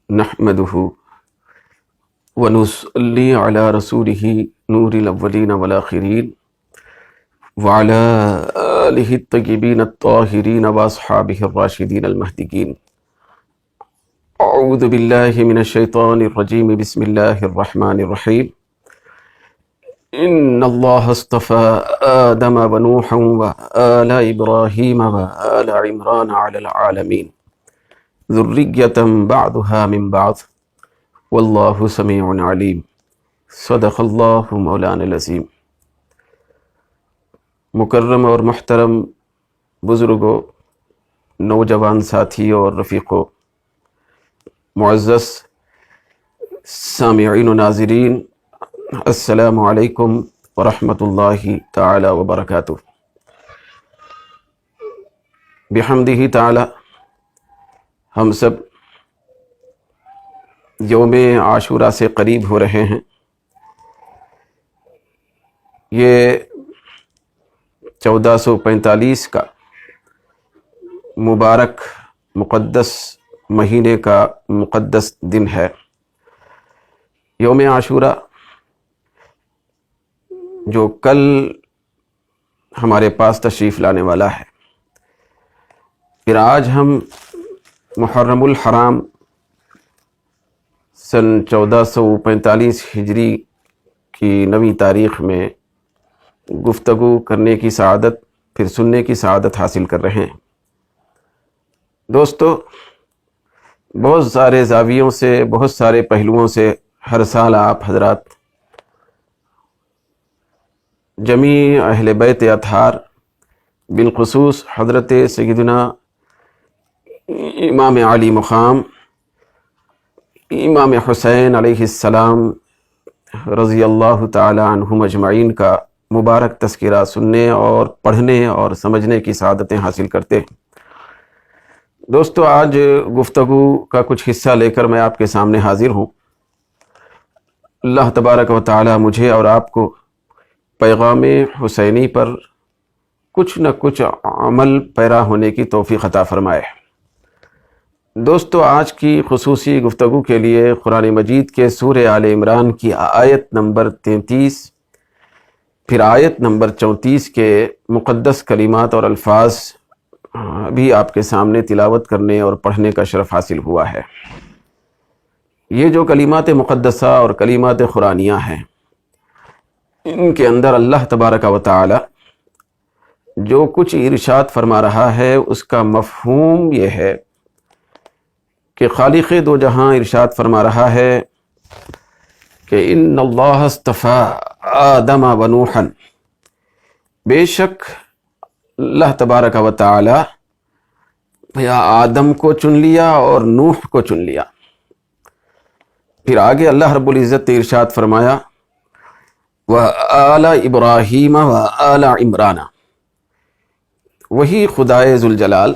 نحمده ونصلي على رسوله نور الأولين والآخرين وعلى آله الطيبين الطاهرين وأصحابه الراشدين المهديين. أعوذ بالله من الشيطان الرجيم. بسم الله الرحمن الرحيم. إن الله اصطفى آدم ونوحا وآل إبراهيم وآل عمران على العالمين ذرية بعضها من بعض واللہ سمیع علیم. صدق اللہ مولانا العظیم. مکرم اور محترم بزرگوں، نوجوان ساتھیوں اور رفیقوں، معزز سامعین و ناظرین، السلام علیکم ورحمۃ اللہ تعالی وبرکاتہ. بحمدہ تعالی ہم سب یوم عاشوراء سے قریب ہو رہے ہیں. یہ 1445 کا مبارک مقدس مہینے کا مقدس دن ہے. یوم عاشوراء جو کل ہمارے پاس تشریف لانے والا ہے. پھر آج ہم محرم الحرام سن 1445 ہجری کی 9 تاریخ میں گفتگو کرنے کی سعادت، پھر سننے کی سعادت حاصل کر رہے ہیں. دوستو، بہت سارے زاویوں سے، بہت سارے پہلوؤں سے ہر سال آپ حضرات جمیع اہل بیت اطہار، بالخصوص حضرت سیدنا امام علی مقام امام حسین علیہ السلام رضی اللہ تعالی عنہم اجمعین کا مبارک تذکرہ سننے اور پڑھنے اور سمجھنے کی سعادتیں حاصل کرتے ہیں. دوستو، آج گفتگو کا کچھ حصہ لے کر میں آپ کے سامنے حاضر ہوں. اللہ تبارک و تعالی مجھے اور آپ کو پیغام حسینی پر کچھ نہ کچھ عمل پیرا ہونے کی توفیق عطا فرمائے. دوستو، آج کی خصوصی گفتگو کے لیے قرآن مجید کے سورہ آل عمران کی آیت نمبر 33 پھر آیت نمبر 34 کے مقدس کلمات اور الفاظ بھی آپ کے سامنے تلاوت کرنے اور پڑھنے کا شرف حاصل ہوا ہے. یہ جو کلمات مقدسہ اور کلمات قرآنیہ ہیں، ان کے اندر اللہ تبارک و تعالی جو کچھ ارشاد فرما رہا ہے، اس کا مفہوم یہ ہے کہ خالق دو جہاں ارشاد فرما رہا ہے کہ ان اللہ اصطفى آدم و نوحا، بے شک اللہ تبارک و تعالی آدم کو چن لیا اور نوح کو چن لیا. پھر آگے اللہ رب العزت نے ارشاد فرمایا وآل ابراہیم وآل عمران، وہی خدائے ذوالجلال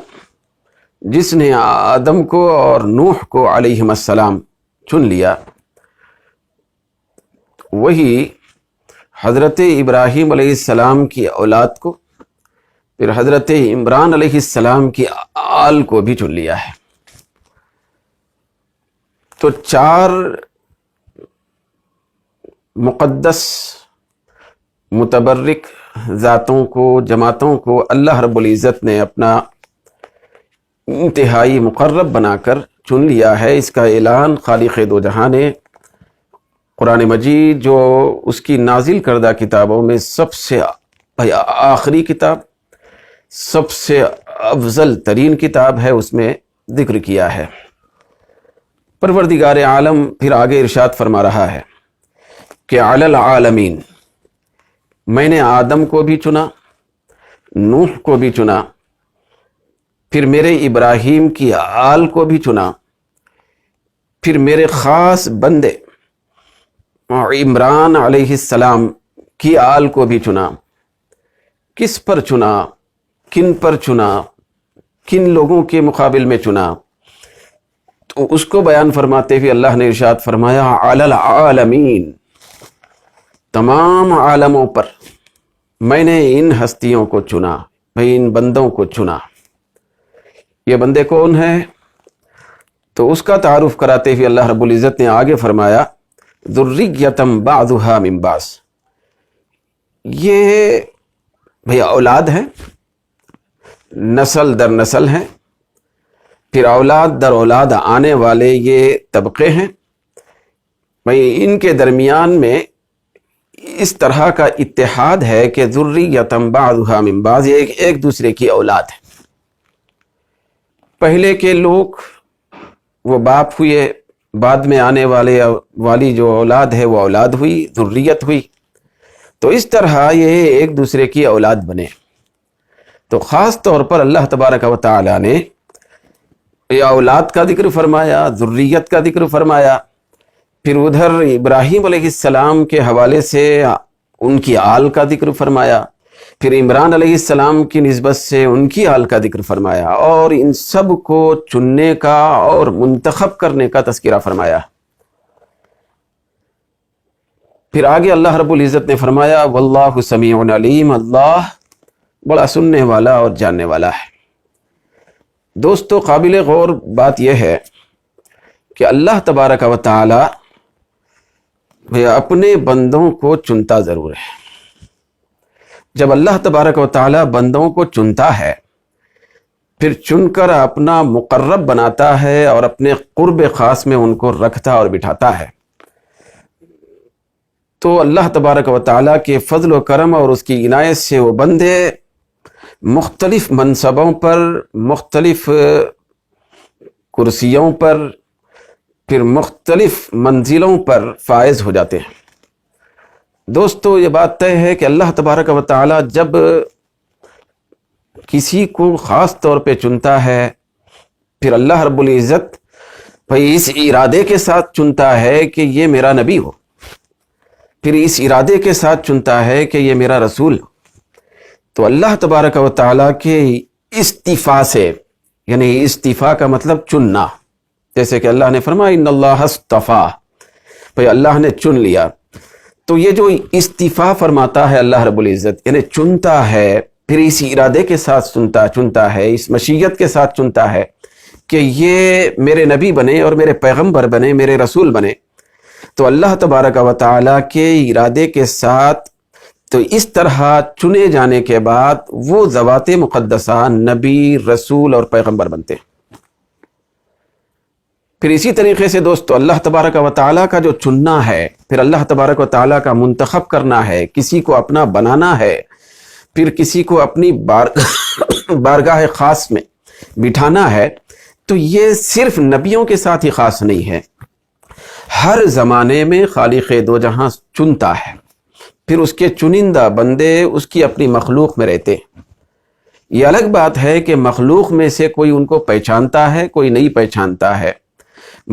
جس نے آدم کو اور نوح کو علیہم السلام چن لیا، وہی حضرت ابراہیم علیہ السلام کی اولاد کو، پھر حضرت عمران علیہ السلام کی آل کو بھی چن لیا ہے. تو 4 مقدس متبرک ذاتوں کو، جماعتوں کو اللہ رب العزت نے اپنا انتہائی مقرب بنا کر چن لیا ہے. اس کا اعلان خالق دو جہاں نے قرآن مجید، جو اس کی نازل کردہ کتابوں میں سب سے آخری کتاب، سب سے افضل ترین کتاب ہے، اس میں ذکر کیا ہے. پروردگار عالم پھر آگے ارشاد فرما رہا ہے کہ علی العالمین، میں نے آدم کو بھی چنا، نوح کو بھی چنا، پھر میرے ابراہیم کی آل کو بھی چنا، پھر میرے خاص بندے عمران علیہ السلام کی آل کو بھی چنا. کس پر چنا؟ کن پر چنا؟ کن لوگوں کے مقابل میں چنا؟ تو اس کو بیان فرماتے ہوئے اللہ نے ارشاد فرمایا علی العالمین، تمام عالموں پر میں نے ان ہستیوں کو چنا، میں ان بندوں کو چنا. یہ بندے کون ہیں؟ تو اس کا تعارف کراتے ہوئے اللہ رب العزت نے آگے فرمایا ذریۃ بعضھا من بعض، یہ بھئی اولاد ہے، نسل در نسل ہے، پھر اولاد در اولاد آنے والے یہ طبقے ہیں، بھئی ان کے درمیان میں اس طرح کا اتحاد ہے کہ ذریۃ بعضھا من بعض، یہ ایک دوسرے کی اولاد ہے۔ پہلے کے لوگ وہ باپ ہوئے، بعد میں آنے والی جو اولاد ہے وہ اولاد ہوئی، ذریت ہوئی، تو اس طرح یہ ایک دوسرے کی اولاد بنے۔ تو خاص طور پر اللہ تبارک و تعالی نے یہ اولاد کا ذکر فرمایا، ذریت کا ذکر فرمایا، پھر ادھر ابراہیم علیہ السلام کے حوالے سے ان کی آل کا ذکر فرمایا، پھر عمران علیہ السلام کی نسبت سے ان کی آل کا ذکر فرمایا، اور ان سب کو چننے کا اور منتخب کرنے کا تذکرہ فرمایا۔ پھر آگے اللہ رب العزت نے فرمایا واللہ سمیع علیم، اللہ بڑا سننے والا اور جاننے والا ہے۔ دوستو، قابل غور بات یہ ہے کہ اللہ تبارک و تعالی اپنے بندوں کو چنتا ضرور ہے۔ جب اللہ تبارک و تعالی بندوں کو چنتا ہے، پھر چن کر اپنا مقرب بناتا ہے اور اپنے قرب خاص میں ان کو رکھتا اور بٹھاتا ہے، تو اللہ تبارک و تعالی کے فضل و کرم اور اس کی عنایت سے وہ بندے مختلف منصبوں پر، مختلف کرسیوں پر، پھر مختلف منزلوں پر فائز ہو جاتے ہیں۔ دوستو، یہ بات طے ہے کہ اللہ تبارک و تعالی جب کسی کو خاص طور پہ چنتا ہے، پھر اللہ رب العزت بھئی اس ارادے کے ساتھ چنتا ہے کہ یہ میرا نبی ہو، پھر اس ارادے کے ساتھ چنتا ہے کہ یہ میرا رسول ہو، تو اللہ تبارک و تعالی کے استفاء سے، یعنی استفاء کا مطلب چننا، جیسے کہ اللہ نے فرمایا ان اللہ اصطفیٰ، بھئی اللہ نے چن لیا، تو یہ جو استفاء فرماتا ہے اللہ رب العزت، یعنی چنتا ہے، پھر اس ارادے کے ساتھ چنتا ہے، اس مشیت کے ساتھ چنتا ہے کہ یہ میرے نبی بنے اور میرے پیغمبر بنے، میرے رسول بنے، تو اللہ تبارک و تعالی کے ارادے کے ساتھ تو اس طرح چنے جانے کے بعد وہ ذوات مقدسہ نبی، رسول اور پیغمبر بنتے ہیں۔ پھر اسی طریقے سے دوستو، اللہ تبارک و تعالیٰ کا جو چننا ہے، پھر اللہ تبارک و تعالیٰ کا منتخب کرنا ہے، کسی کو اپنا بنانا ہے، پھر کسی کو اپنی بارگاہ خاص میں بٹھانا ہے، تو یہ صرف نبیوں کے ساتھ ہی خاص نہیں ہے، ہر زمانے میں خالق دو جہاں چنتا ہے، پھر اس کے چنندہ بندے اس کی اپنی مخلوق میں رہتے ہیں۔ یہ الگ بات ہے کہ مخلوق میں سے کوئی ان کو پہچانتا ہے، کوئی نہیں پہچانتا ہے،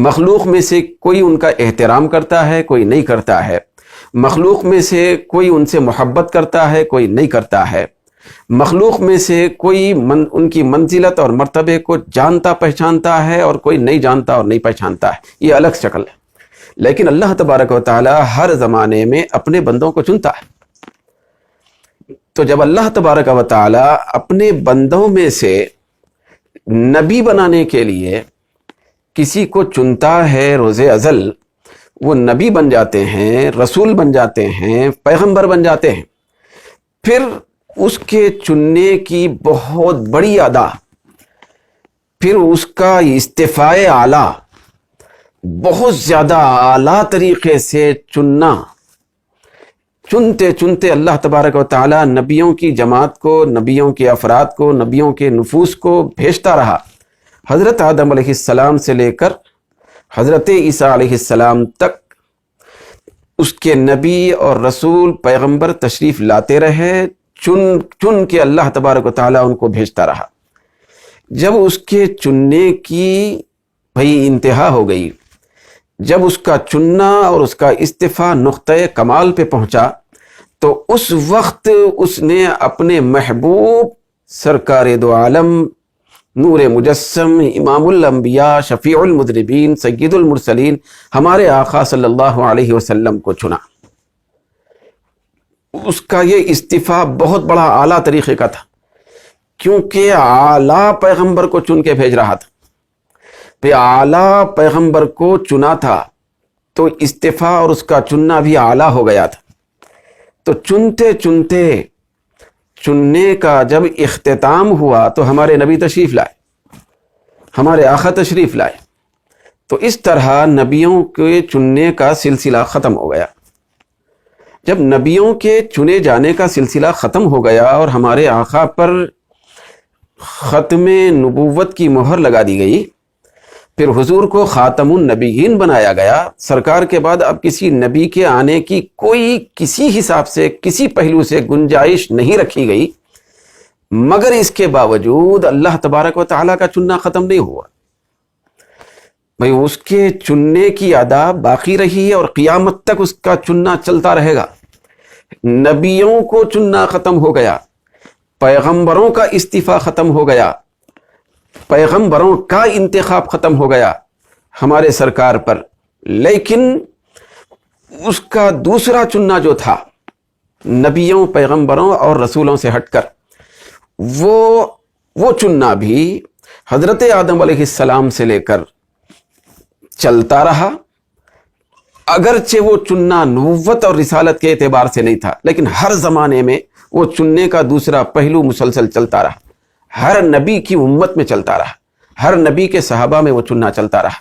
مخلوق میں سے کوئی ان کا احترام کرتا ہے، کوئی نہیں کرتا ہے، مخلوق میں سے کوئی ان سے محبت کرتا ہے، کوئی نہیں کرتا ہے، مخلوق میں سے کوئی ان کی منزلت اور مرتبے کو جانتا پہچانتا ہے اور کوئی نہیں جانتا اور نہیں پہچانتا ہے، یہ الگ شکل ہے۔ لیکن اللہ تبارک و تعالی ہر زمانے میں اپنے بندوں کو چنتا ہے، تو جب اللہ تبارک و تعالی اپنے بندوں میں سے نبی بنانے کے لیے کسی کو چنتا ہے روز ازل، وہ نبی بن جاتے ہیں، رسول بن جاتے ہیں، پیغمبر بن جاتے ہیں، پھر اس کے چننے کی بہت بڑی ادا، پھر اس کا استفاء اعلیٰ، بہت زیادہ اعلیٰ طریقے سے چننا، چنتے چنتے اللہ تبارک و تعالی نبیوں کی جماعت کو، نبیوں کے افراد کو، نبیوں کے نفوس کو بھیجتا رہا، حضرت آدم علیہ السلام سے لے کر حضرت عیسیٰ علیہ السلام تک اس کے نبی اور رسول پیغمبر تشریف لاتے رہے، چن کے اللہ تبارک و تعالیٰ ان کو بھیجتا رہا۔ جب اس کے چننے کی بھئی انتہا ہو گئی، جب اس کا چننا اور اس کا استفاء نقطۂ کمال پہ پہنچا، تو اس وقت اس نے اپنے محبوب سرکار دو عالم، نور مجسم، امام الانبیاء، شفیع المذنبین، سید المرسلین، ہمارے آقا صلی اللہ علیہ وسلم کو چنا۔ اس کا یہ استفاء بہت بڑا اعلیٰ طریقے کا تھا، کیونکہ اعلیٰ پیغمبر کو چن کے بھیج رہا تھا۔ پہ اعلیٰ پیغمبر کو چنا تھا تو استفا اور اس کا چننا بھی اعلیٰ ہو گیا تھا. تو چنتے چنتے چننے کا جب اختتام ہوا تو ہمارے نبی تشریف لائے، ہمارے آقا تشریف لائے. تو اس طرح نبیوں کے چننے کا سلسلہ ختم ہو گیا. جب نبیوں کے چنے جانے کا سلسلہ ختم ہو گیا اور ہمارے آقا پر ختم نبوت کی مہر لگا دی گئی، پھر حضور کو خاتم النبیین بنایا گیا. سرکار کے بعد اب کسی نبی کے آنے کی کوئی کسی حساب سے کسی پہلو سے گنجائش نہیں رکھی گئی، مگر اس کے باوجود اللہ تبارک و تعالیٰ کا چننا ختم نہیں ہوا. بھئی اس کے چننے کی ادا باقی رہی اور قیامت تک اس کا چننا چلتا رہے گا. نبیوں کو چننا ختم ہو گیا، پیغمبروں کا استعفا ختم ہو گیا، پیغمبروں کا انتخاب ختم ہو گیا ہمارے سرکار پر. لیکن اس کا دوسرا چننا جو تھا نبیوں، پیغمبروں اور رسولوں سے ہٹ کر، وہ چننا بھی حضرت آدم علیہ السلام سے لے کر چلتا رہا. اگرچہ وہ چننا نبوت اور رسالت کے اعتبار سے نہیں تھا، لیکن ہر زمانے میں وہ چننے کا دوسرا پہلو مسلسل چلتا رہا. ہر نبی کی امت میں چلتا رہا، ہر نبی کے صحابہ میں وہ چننا چلتا رہا،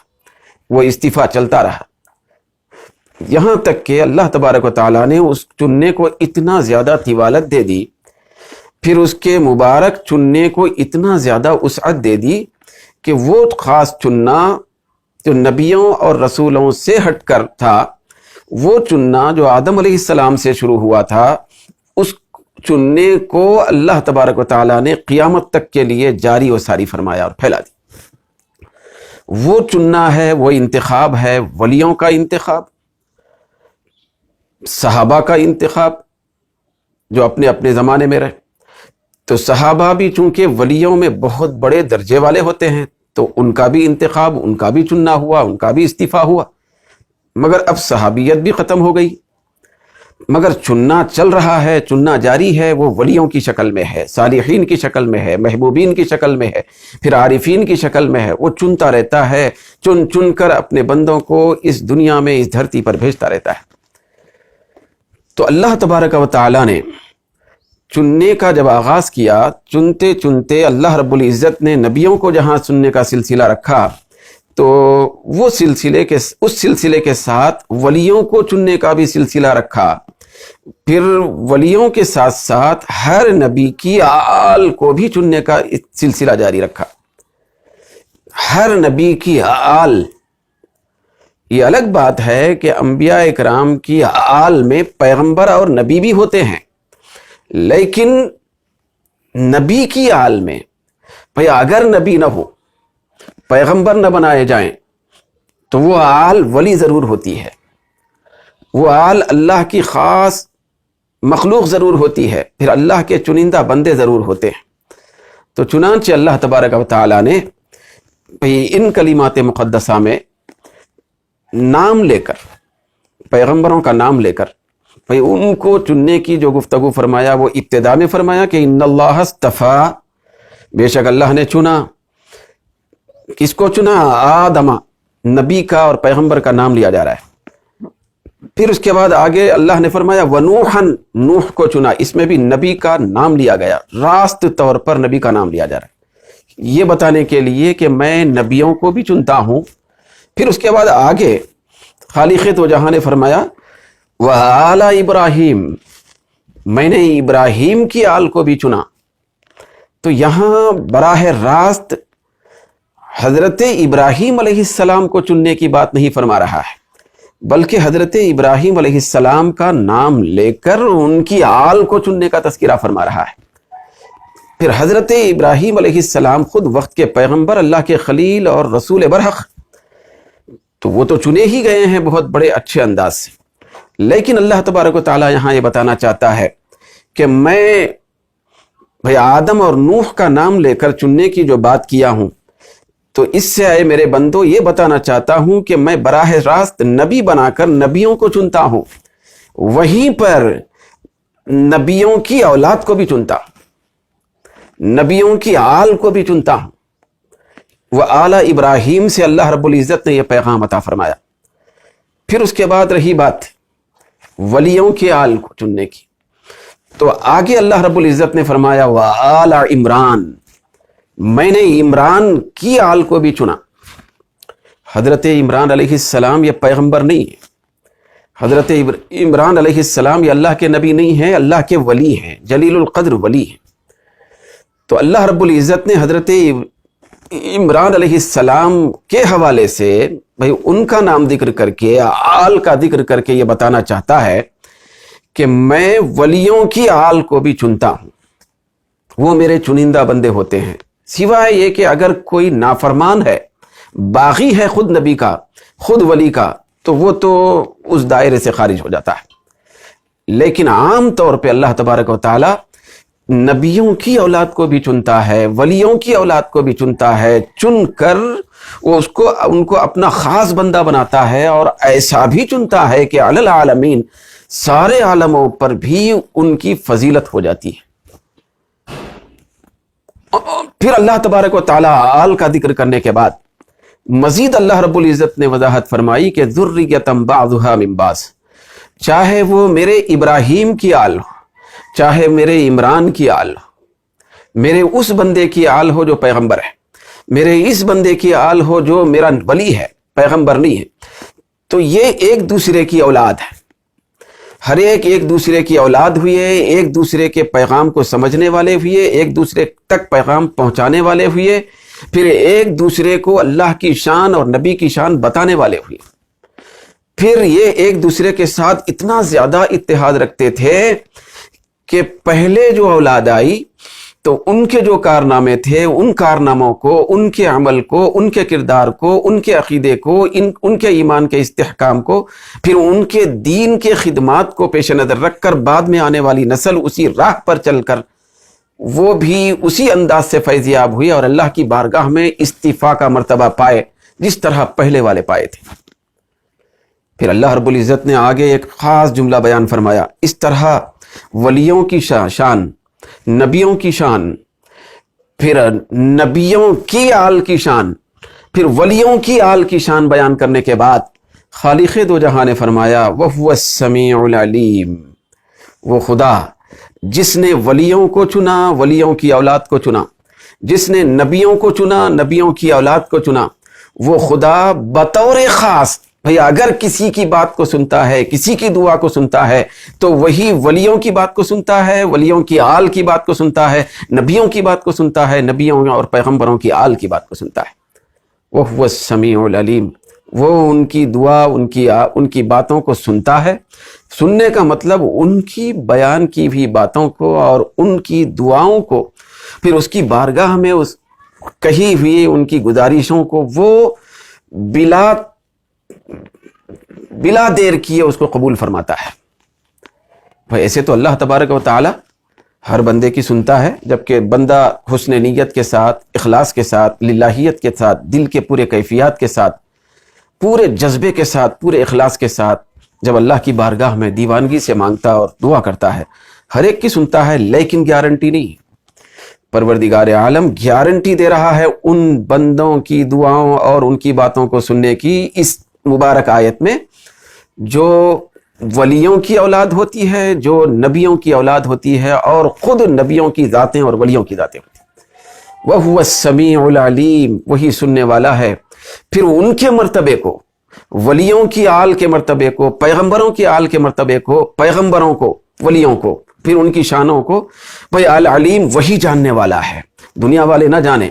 وہ استعفا چلتا رہا. یہاں تک کہ اللہ تبارک و تعالیٰ نے اس چننے کو اتنا زیادہ طوالت دے دی، پھر اس کے مبارک چننے کو اتنا زیادہ وسعت دے دی کہ وہ خاص چننا جو نبیوں اور رسولوں سے ہٹ کر تھا، وہ چننا جو آدم علیہ السلام سے شروع ہوا تھا، اس چننے کو اللہ تبارک و تعالیٰ نے قیامت تک کے لیے جاری و ساری فرمایا اور پھیلا دی. وہ چننا ہے، وہ انتخاب ہے، ولیوں کا انتخاب، صحابہ کا انتخاب جو اپنے اپنے زمانے میں رہے. تو صحابہ بھی چونکہ ولیوں میں بہت بڑے درجے والے ہوتے ہیں، تو ان کا بھی انتخاب، ان کا بھی چننا ہوا، ان کا بھی استعفا ہوا. مگر اب صحابیت بھی ختم ہو گئی، مگر چننا چل رہا ہے، چننا جاری ہے. وہ ولیوں کی شکل میں ہے، صالحین کی شکل میں ہے، محبوبین کی شکل میں ہے، پھر عارفین کی شکل میں ہے. وہ چنتا رہتا ہے، چن چن کر اپنے بندوں کو اس دنیا میں، اس دھرتی پر بھیجتا رہتا ہے. تو اللہ تبارک و تعالیٰ نے چننے کا جب آغاز کیا، چنتے چنتے اللہ رب العزت نے نبیوں کو جہاں چننے کا سلسلہ رکھا، تو وہ اس سلسلے کے ساتھ ولیوں کو چننے کا بھی سلسلہ رکھا. پھر ولیوں کے ساتھ ساتھ ہر نبی کی آل کو بھی چننے کا سلسلہ جاری رکھا. ہر نبی کی آل، یہ الگ بات ہے کہ انبیاء اکرام کی آل میں پیغمبر اور نبی بھی ہوتے ہیں، لیکن نبی کی آل میں بھئی اگر نبی نہ ہو، پیغمبر نہ بنائے جائیں، تو وہ آل ولی ضرور ہوتی ہے، وہ آل اللہ کی خاص مخلوق ضرور ہوتی ہے، پھر اللہ کے چنندہ بندے ضرور ہوتے ہیں. تو چنانچہ اللہ تبارک و تعالیٰ نے ان کلمات مقدسہ میں نام لے کر، پیغمبروں کا نام لے کر ان کو چننے کی جو گفتگو فرمایا، وہ ابتدا میں فرمایا کہ ان اللہ اصطفیٰ، بے شک اللہ نے چنا. کس کو چنا؟ آدم، نبی کا اور پیغمبر کا نام لیا جا رہا ہے. پھر اس کے بعد آگے اللہ نے فرمایا ونوحن، نوح کو چنا. اس میں بھی نبی کا نام لیا گیا، راست طور پر نبی کا نام لیا جا رہا ہے، یہ بتانے کے لیے کہ میں نبیوں کو بھی چنتا ہوں. پھر اس کے بعد آگے خالق تو جہاں نے فرمایا وآل ابراہیم، میں نے ابراہیم کی آل کو بھی چنا. تو یہاں براہ راست حضرت ابراہیم علیہ السلام کو چننے کی بات نہیں فرما رہا ہے، بلکہ حضرت ابراہیم علیہ السلام کا نام لے کر ان کی آل کو چننے کا تذکرہ فرما رہا ہے. پھر حضرت ابراہیم علیہ السلام خود وقت کے پیغمبر، اللہ کے خلیل اور رسول برحق، تو وہ تو چنے ہی گئے ہیں بہت بڑے اچھے انداز سے. لیکن اللہ تبارک و تعالیٰ یہاں یہ بتانا چاہتا ہے کہ میں بھئی آدم اور نوح کا نام لے کر چننے کی جو بات کیا ہوں، تو اس سے اے میرے بندو یہ بتانا چاہتا ہوں کہ میں براہ راست نبی بنا کر نبیوں کو چنتا ہوں، وہیں پر نبیوں کی اولاد کو بھی چنتا ہوں، نبیوں کی آل کو بھی چنتا ہوں. وہ آل ابراہیم سے اللہ رب العزت نے یہ پیغام عطا فرمایا۔ پھر اس کے بعد رہی بات ولیوں کے آل کو چننے کی، تو آگے اللہ رب العزت نے فرمایا وآل عمران، میں نے عمران کی آل کو بھی چنا۔ حضرت عمران علیہ السلام یہ پیغمبر نہیں ہے، حضرت عمران علیہ السلام یہ اللہ کے نبی نہیں ہیں، اللہ کے ولی ہیں، جلیل القدر ولی ہیں۔ تو اللہ رب العزت نے حضرت عمران علیہ السلام کے حوالے سے بھئی ان کا نام ذکر کر کے، آل کا ذکر کر کے یہ بتانا چاہتا ہے کہ میں ولیوں کی آل کو بھی چنتا ہوں، وہ میرے چنندہ بندے ہوتے ہیں، سوائے یہ کہ اگر کوئی نافرمان ہے، باغی ہے خود نبی کا، خود ولی کا، تو وہ تو اس دائرے سے خارج ہو جاتا ہے۔ لیکن عام طور پہ اللہ تبارک و تعالی نبیوں کی اولاد کو بھی چنتا ہے، ولیوں کی اولاد کو بھی چنتا ہے، چن کر وہ ان کو اپنا خاص بندہ بناتا ہے، اور ایسا بھی چنتا ہے کہ علی العالمین، سارے عالموں پر بھی ان کی فضیلت ہو جاتی ہے۔ پھر اللہ تبارک و تعالی آل کا ذکر کرنے کے بعد مزید اللہ رب العزت نے وضاحت فرمائی کہ ذریۃ بعضھا من بعض، چاہے وہ میرے ابراہیم کی آل ہو، چاہے میرے عمران کی آل ہو، میرے اس بندے کی آل ہو جو پیغمبر ہے، میرے اس بندے کی آل ہو جو میرا ولی ہے، پیغمبر نہیں ہے، تو یہ ایک دوسرے کی اولاد ہے، ہر ایک دوسرے کی اولاد ہوئے، ایک دوسرے کے پیغام کو سمجھنے والے ہوئے، ایک دوسرے تک پیغام پہنچانے والے ہوئے، پھر ایک دوسرے کو اللہ کی شان اور نبی کی شان بتانے والے ہوئے، پھر یہ ایک دوسرے کے ساتھ اتنا زیادہ اتحاد رکھتے تھے کہ پہلے جو اولاد آئی تو ان کے جو کارنامے تھے، ان کارناموں کو، ان کے عمل کو، ان کے کردار کو، ان کے عقیدے کو، ان کے ایمان کے استحکام کو، پھر ان کے دین کے خدمات کو پیش نظر رکھ کر بعد میں آنے والی نسل اسی راہ پر چل کر وہ بھی اسی انداز سے فیض یاب ہوئی اور اللہ کی بارگاہ میں استفاء کا مرتبہ پائے جس طرح پہلے والے پائے تھے۔ پھر اللہ رب العزت نے آگے ایک خاص جملہ بیان فرمایا، اس طرح ولیوں کی شان، نبیوں کی شان، پھر نبیوں کی آل کی شان، پھر ولیوں کی آل کی شان بیان کرنے کے بعد خالق دو جہاں نے فرمایا وَهُوَ السَّمِيعُ الْعَلِيمُ، وہ خدا جس نے ولیوں کو چنا، ولیوں کی اولاد کو چنا، جس نے نبیوں کو چنا، نبیوں کی اولاد کو چنا، وہ خدا بطور خاص بھئی اگر کسی کی بات کو سنتا ہے، کسی کی دعا کو سنتا ہے تو وہی ولیوں کی بات کو سنتا ہے، ولیوں کی آل کی بات کو سنتا ہے، نبیوں کی بات کو سنتا ہے، نبیوں اور پیغمبروں کی آل کی بات کو سنتا ہے۔ وَهُوَ السَّمِيعُ الْعَلِيمُ، وہ ان کی دعا، ان کی باتوں کو سنتا ہے۔ سننے کا مطلب ان کی بیان کی بھی باتوں کو اور ان کی دعاؤں کو، پھر اس کی بارگاہ میں اس کہی ہوئی ان کی گزارشوں کو وہ بلا دیر کیے اس کو قبول فرماتا ہے۔ ایسے تو اللہ تبارک و تعالی ہر بندے کی سنتا ہے، جبکہ بندہ حسن نیت کے ساتھ، اخلاص کے ساتھ، للہیت کے ساتھ، دل کے پورے کیفیات کے ساتھ، پورے جذبے کے ساتھ، پورے اخلاص کے ساتھ جب اللہ کی بارگاہ میں دیوانگی سے مانگتا اور دعا کرتا ہے، ہر ایک کی سنتا ہے، لیکن گارنٹی نہیں۔ پروردگار عالم گارنٹی دے رہا ہے ان بندوں کی دعاؤں اور ان کی باتوں کو سننے کی اس مبارک آیت میں جو ولیوں کی اولاد ہوتی ہے، جو نبیوں کی اولاد ہوتی ہے اور خود نبیوں کی ذاتیں اور ولیوں کی ذاتیں ہوتی ہیں۔ وَهُوَ السَّمِيعُ الْعَلِيمُ، وہی سننے والا ہے۔ پھر ان کے مرتبے کو، ولیوں کی آل کے مرتبے کو، پیغمبروں کی آل کے مرتبے کو، پیغمبروں کو، ولیوں کو، پھر ان کی شانوں کو بھئی العلیم وہی جاننے والا ہے، دنیا والے نہ جانے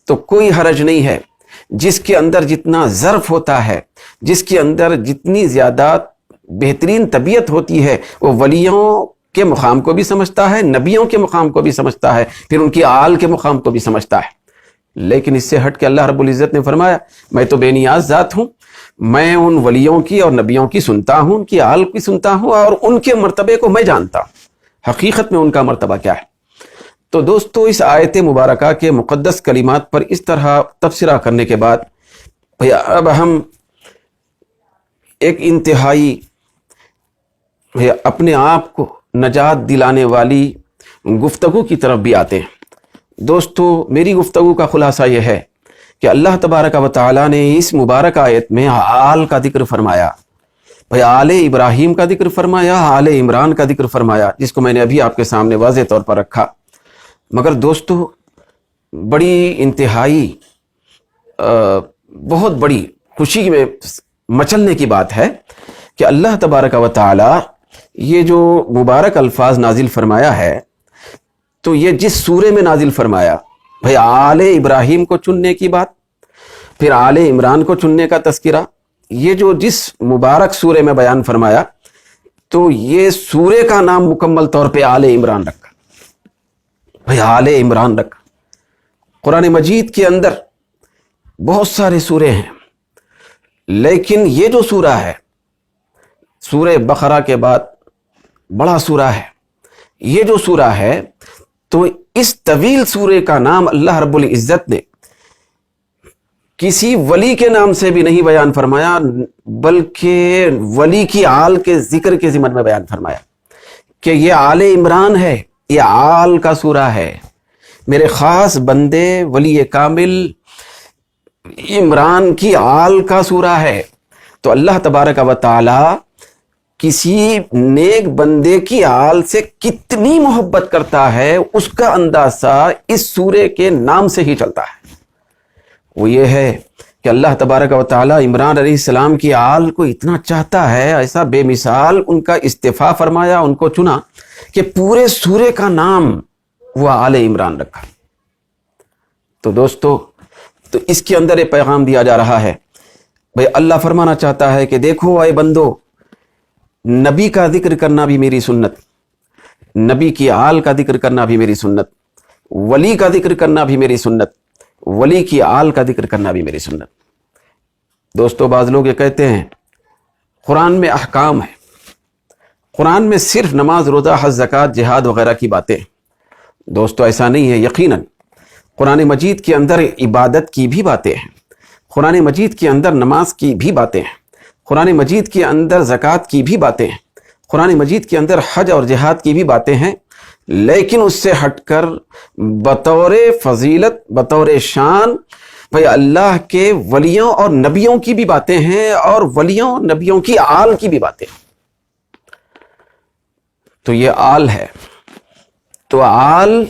تو کوئی حرج نہیں ہے۔ جس کے اندر جتنا ظرف ہوتا ہے، جس کے اندر جتنی زیادہ بہترین طبیعت ہوتی ہے، وہ ولیوں کے مقام کو بھی سمجھتا ہے، نبیوں کے مقام کو بھی سمجھتا ہے، پھر ان کی آل کے مقام کو بھی سمجھتا ہے۔ لیکن اس سے ہٹ کے اللہ رب العزت نے فرمایا میں تو بے نیاز ذات ہوں، میں ان ولیوں کی اور نبیوں کی سنتا ہوں، ان کی آل کی سنتا ہوں اور ان کے مرتبے کو میں جانتا ہوں، حقیقت میں ان کا مرتبہ کیا ہے۔ تو دوستو اس آیت مبارکہ کے مقدس کلمات پر اس طرح تبصرہ کرنے کے بعد اب ہم ایک انتہائی اپنے آپ کو نجات دلانے والی گفتگو کی طرف بھی آتے ہیں۔ دوستو میری گفتگو کا خلاصہ یہ ہے کہ اللہ تبارک و تعالیٰ نے اس مبارک آیت میں آل کا ذکر فرمایا، بھئی آل ابراہیم کا ذکر فرمایا، آل عمران کا ذکر فرمایا، جس کو میں نے ابھی آپ کے سامنے واضح طور پر رکھا۔ مگر دوستو، بڑی انتہائی بہت بڑی خوشی میں مچلنے کی بات ہے کہ اللہ تبارک و تعالیٰ یہ جو مبارک الفاظ نازل فرمایا ہے، تو یہ جس سورے میں نازل فرمایا، بھئی آل ابراہیم کو چننے کی بات، پھر آل عمران کو چننے کا تذکرہ، یہ جو جس مبارک سورے میں بیان فرمایا، تو یہ سورے کا نام مکمل طور پہ آل عمران رکھا، بھئی آل عمران رکھا۔ قرآن مجید کے اندر بہت سارے سورے ہیں، لیکن یہ جو سورہ ہے، سورہ بقرہ کے بعد بڑا سورہ ہے، یہ جو سورہ ہے، تو اس طویل سورے کا نام اللہ رب العزت نے کسی ولی کے نام سے بھی نہیں بیان فرمایا، بلکہ ولی کی آل کے ذکر کے ضمن میں بیان فرمایا کہ یہ آل عمران ہے، یہ آل کا سورہ ہے، میرے خاص بندے ولی کامل عمران کی آل کا سورہ ہے۔ تو اللہ تبارک و تعالی کسی نیک بندے کی آل سے کتنی محبت کرتا ہے، اس کا اندازہ اس سورے کے نام سے ہی چلتا ہے۔ وہ یہ ہے کہ اللہ تبارک و تعالی عمران علیہ السلام کی آل کو اتنا چاہتا ہے، ایسا بے مثال ان کا استفا فرمایا، ان کو چنا کہ پورے سورے کا نام وہ آل عمران رکھا۔ تو دوستو، تو اس کے اندر ایک پیغام دیا جا رہا ہے، بھئی اللہ فرمانا چاہتا ہے کہ دیکھو اے بندو، نبی کا ذکر کرنا بھی میری سنت، نبی کی آل کا ذکر کرنا بھی میری سنت، ولی کا ذکر کرنا بھی میری سنت، ولی کی آل کا ذکر کرنا بھی میری سنت۔ دوستو، بعض لوگ یہ کہتے ہیں قرآن میں احکام ہے، قرآن میں صرف نماز، روزہ، حج، زکوٰۃ، جہاد وغیرہ کی باتیں۔ دوستو، ایسا نہیں ہے۔ یقیناً قرآن مجید کے اندر عبادت کی بھی باتیں ہیں، قرآن مجید کے اندر نماز کی بھی باتیں ہیں، قرآن مجید کے اندر زکوٰۃ کی بھی باتیں ہیں، قرآن مجید کے اندر حج اور جہاد کی بھی باتیں ہیں، لیکن اس سے ہٹ کر بطور فضیلت، بطور شان، بھئی اللہ کے ولیوں اور نبیوں کی بھی باتیں ہیں، اور ولیوں نبیوں کی آل کی بھی باتیں ہیں۔ تو یہ آل ہے، تو آل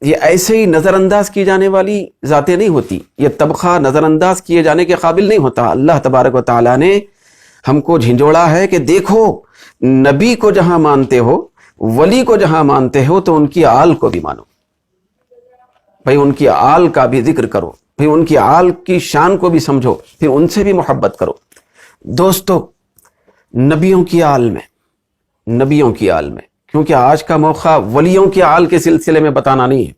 یہ ایسے ہی نظر انداز کی جانے والی ذاتیں نہیں ہوتی، یہ طبقہ نظر انداز کیے جانے کے قابل نہیں ہوتا۔ اللہ تبارک و تعالیٰ نے ہم کو جھنجھوڑا ہے کہ دیکھو، نبی کو جہاں مانتے ہو، ولی کو جہاں مانتے ہو، تو ان کی آل کو بھی مانو، بھئی ان کی آل کا بھی ذکر کرو، پھر ان کی آل کی شان کو بھی سمجھو، پھر ان سے بھی محبت کرو۔ دوستو، نبیوں کی آل میں، نبیوں کی آل میں، کیونکہ آج کا موقع ولیوں کی آل کے سلسلے میں بتانا نہیں ہے،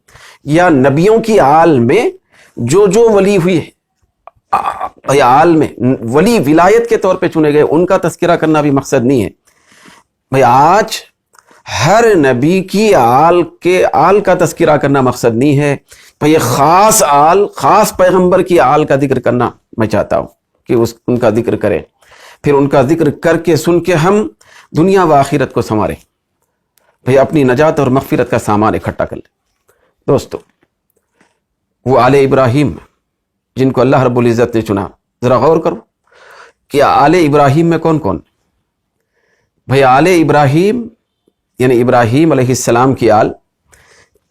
یا نبیوں کی آل میں جو ولی ہوئی ہے، آل میں ولی ولایت کے طور پہ چنے گئے، ان کا تذکرہ کرنا بھی مقصد نہیں ہے۔ بھئی آج ہر نبی کی آل کا تذکرہ کرنا مقصد نہیں ہے، بھئی خاص آل، خاص پیغمبر کی آل کا ذکر کرنا میں چاہتا ہوں کہ ان کا ذکر کریں، پھر ان کا ذکر کر کے سن کے ہم دنیا و آخرت کو سنواریں، بھئی اپنی نجات اور مغفرت کا سامان اکٹھا کر لیں۔ دوستو، وہ آل ابراہیم جن کو اللہ رب العزت نے چنا، ذرا غور کرو کہ آل ابراہیم میں کون کون؟ بھئی آل ابراہیم یعنی ابراہیم علیہ السلام کی آل۔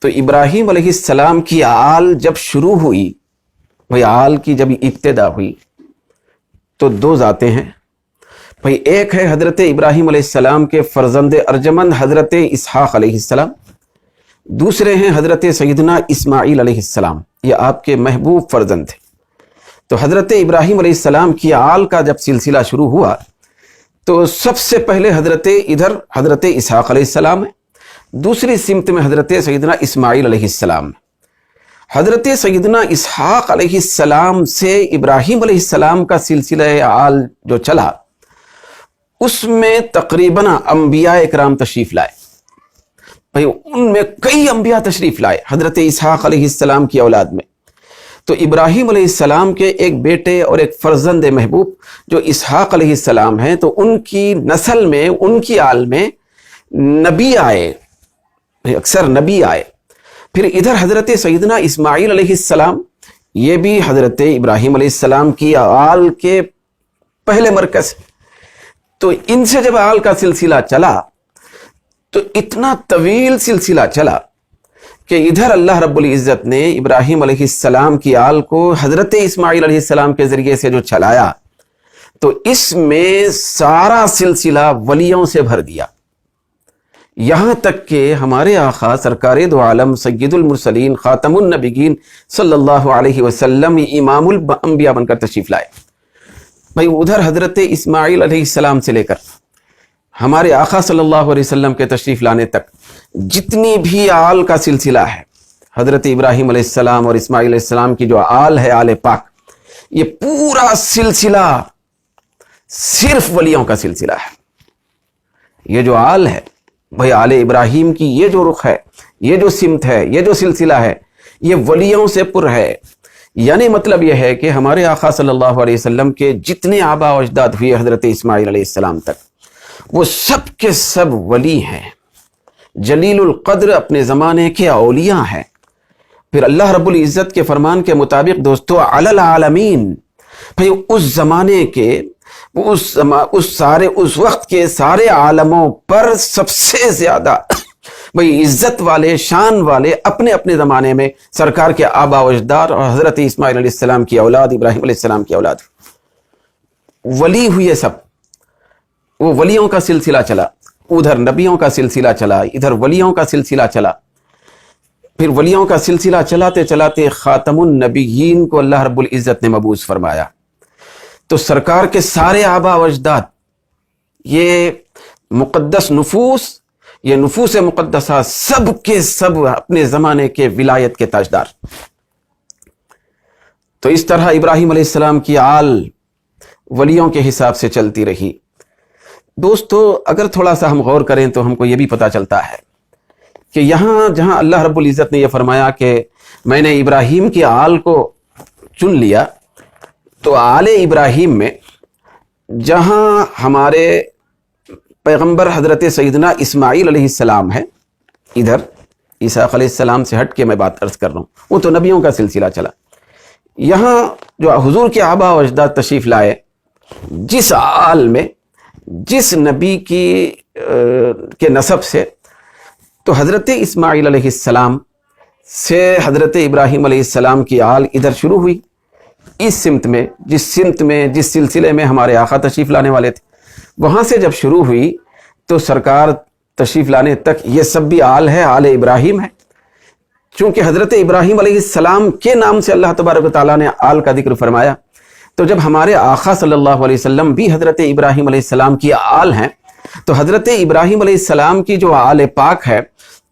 تو ابراہیم علیہ السلام کی آل جب شروع ہوئی، بھئی آل کی جب ابتدا ہوئی، تو دو ذاتیں ہیں۔ بھئی ایک ہے حضرت ابراہیم علیہ السلام کے فرزند ارجمند حضرت اسحاق علیہ السلام، دوسرے ہیں حضرت سیدنا اسماعیل علیہ السلام، یہ آپ کے محبوب فرزند تھے۔ تو حضرت ابراہیم علیہ السلام کی آل کا جب سلسلہ شروع ہوا، تو سب سے پہلے ادھر حضرت اسحاق علیہ السلام ہے، دوسری سمت میں حضرت سیدنا اسماعیل علیہ السلام ہے۔ حضرت سیدنا اسحاق علیہ السلام سے ابراہیم علیہ السلام کا سلسلہ آل جو چلا، اس میں تقریباً انبیاء اکرام تشریف لائے، بھئی ان میں کئی انبیاء تشریف لائے حضرت اسحاق علیہ السلام کی اولاد میں۔ تو ابراہیم علیہ السلام کے ایک بیٹے اور ایک فرزند محبوب جو اسحاق علیہ السلام ہیں، تو ان کی نسل میں، ان کی آل میں نبی آئے، اکثر نبی آئے۔ پھر ادھر حضرت سیدنا اسماعیل علیہ السلام، یہ بھی حضرت ابراہیم علیہ السلام کی آل کے پہلے مرکز. تو ان سے جب آل کا سلسلہ چلا تو اتنا طویل سلسلہ چلا کہ ادھر اللہ رب العزت نے ابراہیم علیہ السلام کی آل کو حضرت اسماعیل علیہ السلام کے ذریعے سے جو چلایا تو اس میں سارا سلسلہ ولیوں سے بھر دیا، یہاں تک کہ ہمارے آقا سرکار دو عالم سید المرسلین خاتم النبیین صلی اللہ علیہ وسلم امام الانبیاء بن کر تشریف لائے. بھائی ادھر حضرت اسماعیل علیہ السلام سے لے کر ہمارے آقا صلی اللہ علیہ وسلم کے تشریف لانے تک جتنی بھی آل کا سلسلہ ہے، حضرت ابراہیم علیہ السلام اور اسماعیل علیہ السلام کی جو آل ہے، آل پاک، یہ پورا سلسلہ صرف ولیوں کا سلسلہ ہے. یہ جو آل ہے بھائی، آل ابراہیم کی یہ جو رخ ہے، یہ جو سمت ہے، یہ جو سلسلہ ہے، یہ ولیوں سے پر ہے. یعنی مطلب یہ ہے کہ ہمارے آقا صلی اللہ علیہ وسلم کے جتنے آبا و اجداد ہوئے حضرت اسماعیل علیہ السلام تک، وہ سب کے سب ولی ہیں، جلیل القدر اپنے زمانے کے اولیاء ہیں. پھر اللہ رب العزت کے فرمان کے مطابق دوستو علی العالمین، بھئی اس زمانے کے اس وقت کے سارے عالموں پر سب سے زیادہ بھئی عزت والے، شان والے اپنے اپنے زمانے میں سرکار کے آبا و اجداد اور حضرت اسماعیل علیہ السلام کی اولاد، ابراہیم علیہ السلام کی اولاد ولی ہوئے. سب وہ ولیوں کا سلسلہ چلا، ادھر نبیوں کا سلسلہ چلا، ادھر ولیوں کا سلسلہ چلا. پھر ولیوں کا سلسلہ چلاتے چلاتے خاتم النبیین کو اللہ رب العزت نے مبعوث فرمایا. تو سرکار کے سارے آبا و اجداد، یہ مقدس نفوس، یہ نفوس مقدسہ سب کے سب اپنے زمانے کے ولایت کے تاجدار. تو اس طرح ابراہیم علیہ السلام کی آل ولیوں کے حساب سے چلتی رہی. دوستو اگر تھوڑا سا ہم غور کریں تو ہم کو یہ بھی پتہ چلتا ہے کہ یہاں جہاں اللہ رب العزت نے یہ فرمایا کہ میں نے ابراہیم کی آل کو چن لیا، تو آل ابراہیم میں جہاں ہمارے پیغمبر حضرت سیدنا اسماعیل علیہ السلام ہے، ادھر عیسیٰ علیہ السلام سے ہٹ کے میں بات عرض کر رہا ہوں، وہ تو نبیوں کا سلسلہ چلا. یہاں جو حضور کے آبا و اجداد تشریف لائے، جس آل میں جس نبی کے نسب سے، تو حضرت اسماعیل علیہ السلام سے حضرت ابراہیم علیہ السلام کی آل ادھر شروع ہوئی، اس سمت میں، جس سلسلے میں ہمارے آقا تشریف لانے والے تھے. وہاں سے جب شروع ہوئی تو سرکار تشریف لانے تک یہ سب بھی آل ہے، آل ابراہیم ہے. چونکہ حضرت ابراہیم علیہ السلام کے نام سے اللہ تبارک و تعالیٰ نے آل کا ذکر فرمایا، تو جب ہمارے آقا صلی اللہ علیہ وسلم بھی حضرت ابراہیم علیہ السلام کی آل ہیں، تو حضرت ابراہیم علیہ السلام کی جو آل پاک ہے،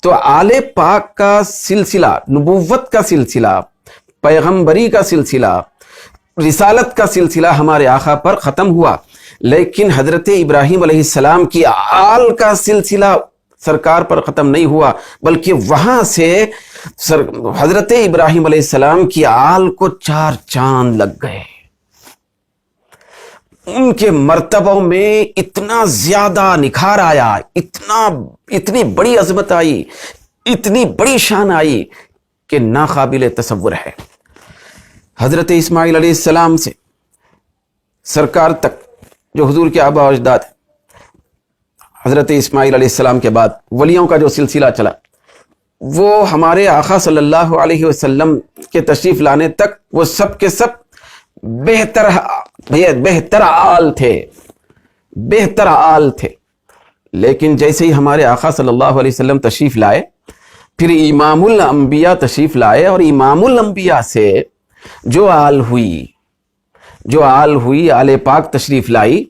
تو آل پاک کا سلسلہ، نبوت کا سلسلہ، پیغمبری کا سلسلہ، رسالت کا سلسلہ ہمارے آقا پر ختم ہوا، لیکن حضرت ابراہیم علیہ السلام کی آل کا سلسلہ سرکار پر ختم نہیں ہوا، بلکہ وہاں سے حضرت ابراہیم علیہ السلام کی آل کو 4 چاند لگ گئے. ان کے مرتبوں میں اتنا زیادہ نکھار آیا، اتنی بڑی عظمت آئی، اتنی بڑی شان آئی کہ ناقابل تصور ہے. حضرت اسماعیل علیہ السلام سے سرکار تک جو حضور کے آبا و اجداد، حضرت اسماعیل علیہ السلام کے بعد ولیوں کا جو سلسلہ چلا، وہ ہمارے آقا صلی اللہ علیہ وسلم کے تشریف لانے تک وہ سب کے سب بہتر آل تھے. لیکن جیسے ہی ہمارے آقا صلی اللہ علیہ وسلم تشریف لائے، پھر امام الانبیاء تشریف لائے، اور امام الانبیاء سے جو آل ہوئی، آل پاک تشریف لائی،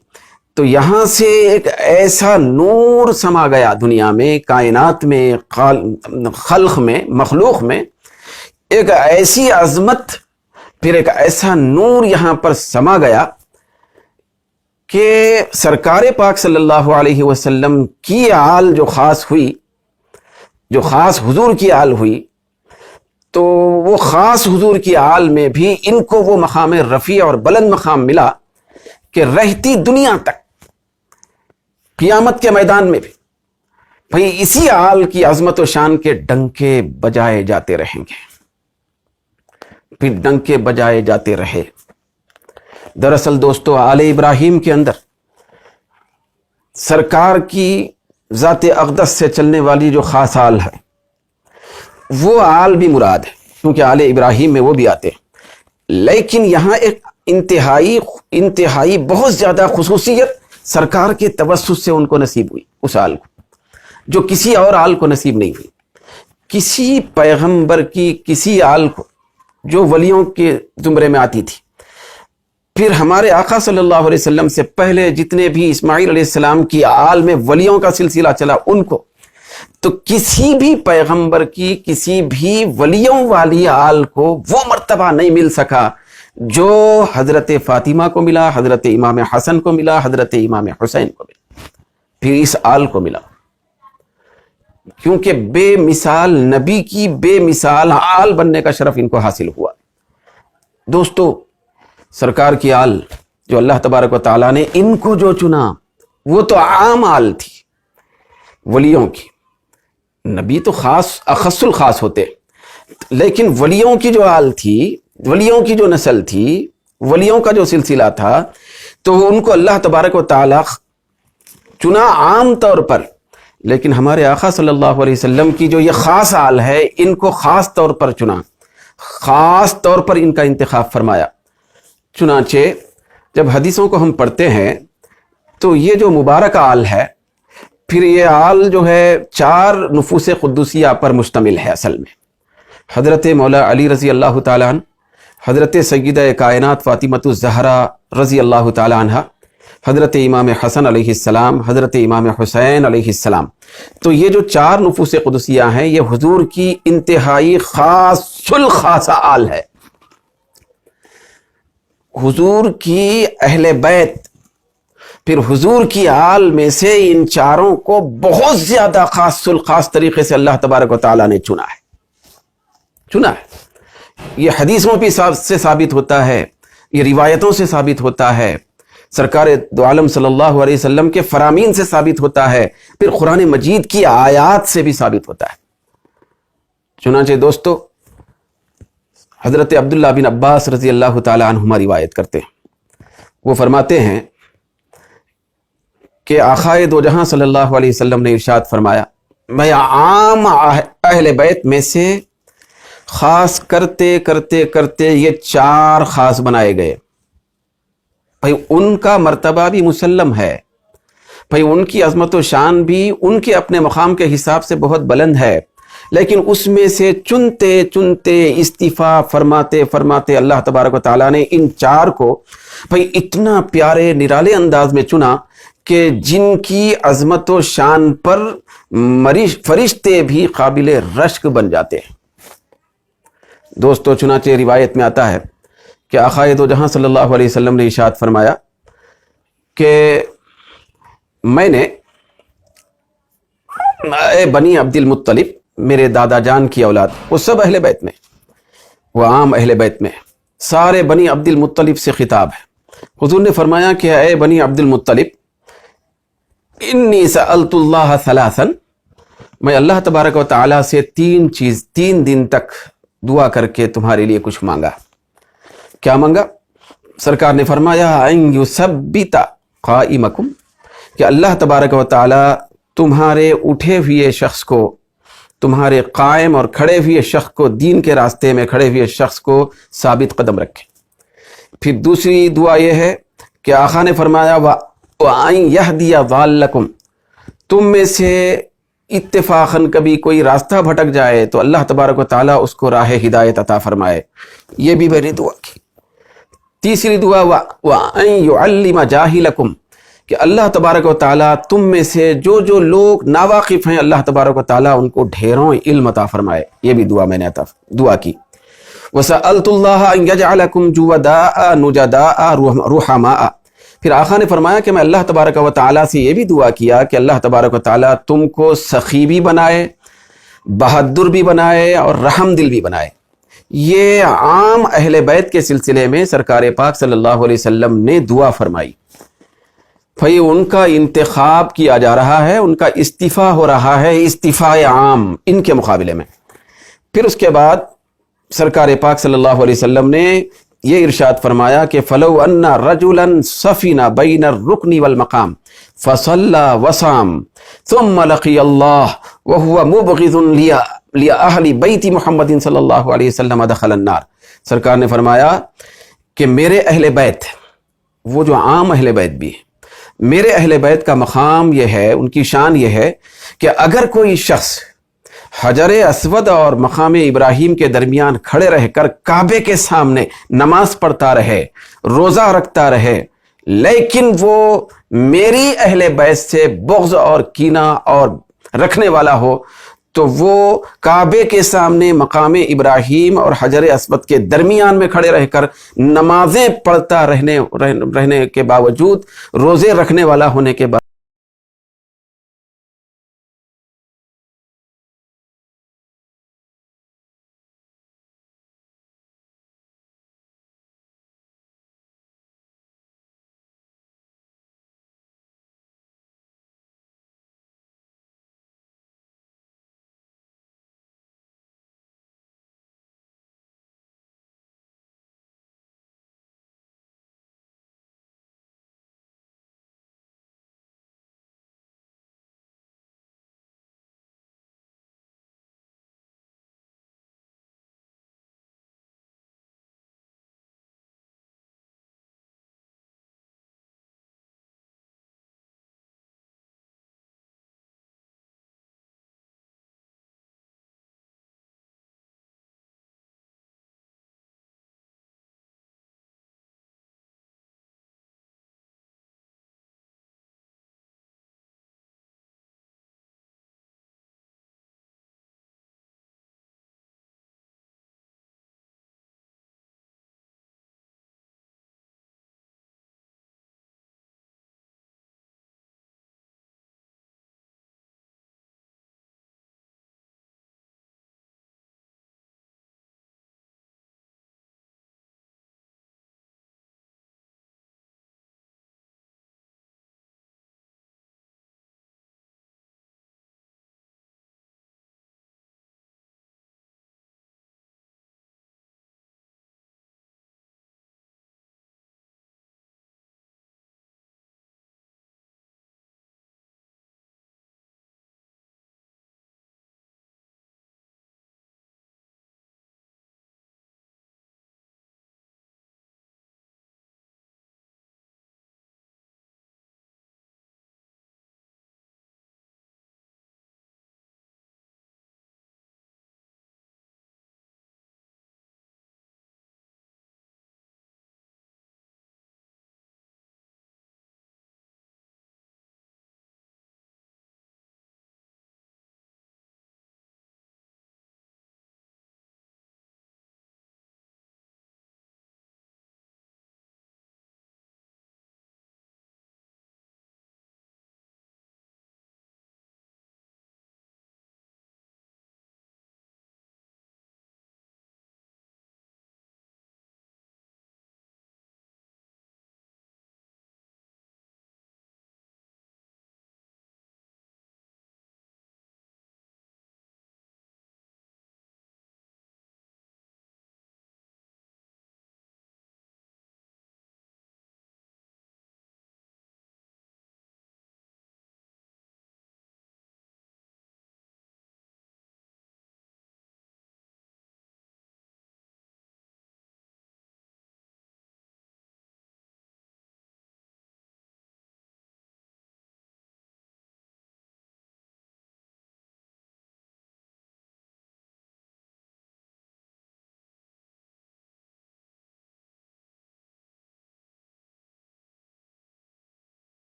تو یہاں سے ایک ایسا نور سما گیا دنیا میں، کائنات میں، خلق میں، مخلوق میں، ایک ایسی عظمت، پھر ایک ایسا نور یہاں پر سما گیا کہ سرکار پاک صلی اللہ علیہ وسلم کی آل جو خاص ہوئی، جو خاص حضور کی آل ہوئی، تو وہ خاص حضور کی آل میں بھی ان کو وہ مقام رفیع اور بلند مقام ملا کہ رہتی دنیا تک، قیامت کے میدان میں بھی بھئی اسی آل کی عظمت و شان کے ڈنکے بجائے جاتے رہیں گے. پھر ڈنکے بجائے جاتے رہے۔ دراصل دوستو، آل ابراہیم کے اندر سرکار کی ذات اقدس سے چلنے والی جو خاص آل ہے وہ آل بھی مراد ہے، کیونکہ آل ابراہیم میں وہ بھی آتے ہیں، لیکن یہاں ایک انتہائی بہت زیادہ خصوصیت سرکار کے توسط سے ان کو نصیب ہوئی، اس آل کو، جو کسی اور آل کو نصیب نہیں ہوئی۔ کسی پیغمبر کی کسی آل کو جو ولیوں کے زمرے میں آتی تھی، پھر ہمارے آقا صلی اللہ علیہ وسلم سے پہلے جتنے بھی اسماعیل علیہ السلام کی آل میں ولیوں کا سلسلہ چلا ان کو، تو کسی بھی پیغمبر کی کسی بھی ولیوں والی آل کو وہ مرتبہ نہیں مل سکا جو حضرت فاطمہ کو ملا، حضرت امام حسن کو ملا، حضرت امام حسین کو ملا، پھر اس آل کو ملا، کیونکہ بے مثال نبی کی بے مثال آل بننے کا شرف ان کو حاصل ہوا۔ دوستو، سرکار کی آل جو اللہ تبارک و تعالیٰ نے ان کو جو چنا وہ تو عام آل تھی ولیوں کی، نبی تو خاص اخص الخاص ہوتے، لیکن ولیوں کی جو آل تھی، ولیوں کی جو نسل تھی، ولیوں کا جو سلسلہ تھا، تو ان کو اللہ تبارک و تعالیٰ چنا عام طور پر، لیکن ہمارے آقا صلی اللہ علیہ وسلم کی جو یہ خاص آل ہے ان کو خاص طور پر چنا، خاص طور پر ان کا انتخاب فرمایا۔ چنانچہ جب حدیثوں کو ہم پڑھتے ہیں تو یہ جو مبارک آل ہے، پھر یہ آل جو ہے 4 نفوس قدوسیہ پر مشتمل ہے اصل میں۔ حضرت مولا علی رضی اللہ تعالیٰ عنہ، حضرت سیدہ کائنات فاطمۃ الزہرا رضی اللہ تعالیٰ عنہ، حضرت امام حسن علیہ السلام، حضرت امام حسین علیہ السلام۔ تو یہ جو 4 نفوس قدسیہ ہیں یہ حضور کی انتہائی خاص الخاصہ آل ہے۔ حضور کی اہل بیت، پھر حضور کی آل میں سے ان 4 کو بہت زیادہ خاص الخاص طریقے سے اللہ تبارک و تعالیٰ نے چنا ہے۔ یہ حدیثوں بھی سے ثابت ہوتا ہے، یہ روایتوں سے ثابت ہوتا ہے، سرکار دو عالم صلی اللہ علیہ وسلم کے فرامین سے ثابت ہوتا ہے، پھر قرآن مجید کی آیات سے بھی ثابت ہوتا ہے۔ چنانچہ دوستو، حضرت عبداللہ بن عباس رضی اللہ تعالی عنہما روایت کرتے ہیں، وہ فرماتے ہیں کہ آقائے دو جہاں صلی اللہ علیہ وسلم نے ارشاد فرمایا، میں عام اہل بیت میں سے خاص کرتے کرتے کرتے یہ 4 خاص بنائے گئے۔ بھائی ان کا مرتبہ بھی مسلم ہے، بھائی ان کی عظمت و شان بھی ان کے اپنے مقام کے حساب سے بہت بلند ہے، لیکن اس میں سے چنتے چنتے استفا فرماتے فرماتے اللہ تبارک و تعالیٰ نے ان 4 کو بھائی اتنا پیارے نرالے انداز میں چنا کہ جن کی عظمت و شان پر فرشتے بھی قابل رشک بن جاتے ہیں۔ دوستو، چنانچہ روایت میں آتا ہے کہ آقائے دو جہاں صلی اللہ علیہ وسلم نے ارشاد فرمایا کہ میں نے اے بنی عبد المطلب، میرے دادا جان کی اولاد، وہ سب اہل بیت میں، وہ عام اہل بیت میں، سارے بنی عبد المطلب سے خطاب ہے۔ حضور نے فرمایا کہ اے بنی عبد المطلب، انی سألت اللہ ثلاثا، میں اللہ تبارک و تعالیٰ سے 3 دن تک دعا کر کے تمہارے لیے کچھ مانگا۔ کیا مانگا؟ سرکار نے فرمایا ان یثبت قائمکم، کہ اللہ تبارک و تعالیٰ تمہارے اٹھے ہوئے شخص کو، تمہارے قائم اور کھڑے ہوئے شخص کو، دین کے راستے میں کھڑے ہوئے شخص کو ثابت قدم رکھے۔ پھر دوسری دعا یہ ہے کہ آقا نے فرمایا وَأَن يَهْدِيَ ضَالَّكُمْ، تم میں سے اتفاقاً کبھی کوئی راستہ بھٹک جائے تو اللہ تبارک و تعالیٰ اس کو راہ ہدایت عطا فرمائے۔ یہ بھی میں نے دعا کی۔ تیسری دعا وَأَن يُعَلِّمَ جَاهِلَكُمْ، کہ اللہ تبارک و تعالیٰ تم میں سے جو لوگ ناواقف ہیں، اللہ تبارک و تعالیٰ ان کو ڈھیروں علم عطا فرمائے۔ یہ بھی دعا میں نے دعا کی۔ وَسَأَلْتُ اللَّهَ أَن يَجْعَلَكُمْ جُوَدَاءَ نُجَدَاءَ رُحَمَاءَ، پھر آقا نے فرمایا کہ میں اللہ تبارک و تعالیٰ سے یہ بھی دعا کیا کہ اللہ تبارک و تعالیٰ تم کو سخی بھی بنائے، بہادر بھی بنائے اور رحم دل بھی بنائے۔ یہ عام اہل بیت کے سلسلے میں سرکار پاک صلی اللہ علیہ وسلم نے دعا فرمائی۔ بھائی ان کا انتخاب کیا جا رہا ہے، ان کا استعفا ہو رہا ہے، استعفاء عام ان کے مقابلے میں۔ پھر اس کے بعد سرکار پاک صلی اللہ علیہ وسلم نے یہ ارشاد فرمایا کہ فلو ان رجلا سفین بین الرکن والمقام فصلى وصام ثم لقي الله وهو مبغض لأهل بیت محمد صلی اللہ علیہ وسلم دخل النار. سرکار نے فرمایا کہ میرے اہل بیت، وہ جو عام اہل بیت بھی ہیں، میرے اہل بیت کا مقام یہ ہے، ان کی شان یہ ہے کہ اگر کوئی شخص حجر اسود اور مقام ابراہیم کے درمیان کھڑے رہ کر کعبے کے سامنے نماز پڑھتا رہے، روزہ رکھتا رہے، لیکن وہ میری اہل بیت سے بغض اور کینہ اور رکھنے والا ہو، تو وہ کعبے کے سامنے مقام ابراہیم اور حجر اسود کے درمیان میں کھڑے رہ کر نمازیں پڑھتا رہنے کے باوجود، روزے رکھنے والا ہونے کے بعد